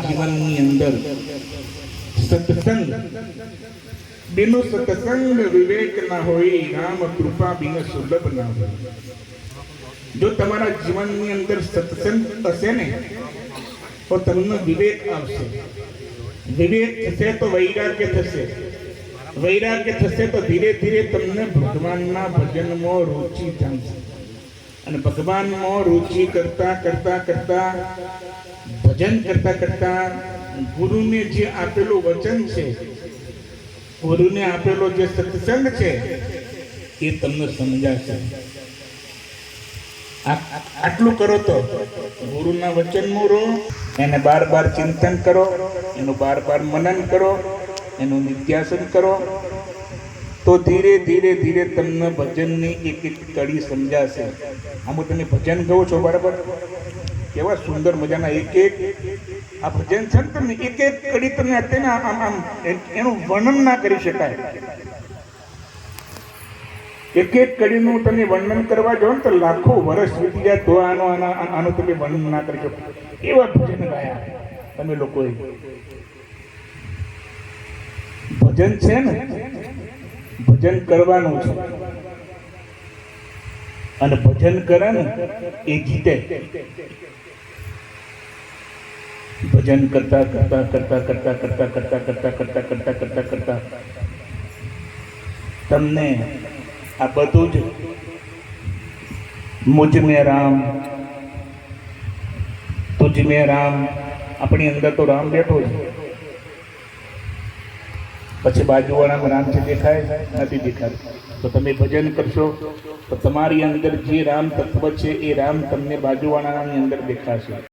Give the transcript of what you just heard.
જીવનની અંદર સત્સંગ બિनु સત્સંગ વિવેક ના હોય, રામ કૃપા બિન સુલભ ના હોય। જો તમારા જીવનની અંદર સત્સંગ હશે ને તો તમને વિવેક આવશે, વિવેક થશે તો વૈરાગ્ય થશે, વૈરાગ્ય થશે તો ધીરે ધીરે તમને ભગવાનના ભજનમાં રુચિ થશે અને ભગવાનમાં રુચિ કરતા કરતા કરતા ભજન કરતા કરતા ગુરુને જે આપેલું વચન છે, ગુરુને આપેલો જે સત્સંગ છે એ તમને સમજાશે। આટલું કરો તો ગુરુના વચનમાં રહો, એને બાર બાર ચિંતન કરો, એનું બાર બાર મનન કરો, એનું નિત્યાસન કરો, તો ધીરે ધીરે ધીરે તમને ભજનની એક એક કડી સમજાશે। આમ તમે ભજન ગાઓ છો બરાબર, કેવા સુંદર મજાના એક એક આ ભજન છે ને, તમને એક એક કડી તમને અત્યારે આમ આમ એનું વર્ણન ના કરી શકાય। એક એક કડીનું તમે વર્ણન કરવા જાઓ ને તો લાખો વર્ષ વીતી જાય તો આનું તમે વર્ણન ના કરી શકો, એવા ભજન ગાયા તમે લોકોએ। ભજન છે ને, ભજન કરવાનું છે અને ભજન કરે ને એ જીતે। ભજન કરતા કરતા કરતા કરતા કરતા કરતા કરતા કરતા કરતા કરતા કરતા તમને આ બધું જ મુझ में राम तुझ में राम, આપણી અંદર તો રામ બેઠો છે, પછી બાજુવાળામાં રામ છે દેખાય નથી દેખાતું, તો તમે ભજન કરશો તો તમારી અંદર જે રામ તત્વ છે એ રામ તમને બાજુવાળાની અંદર દેખાશે।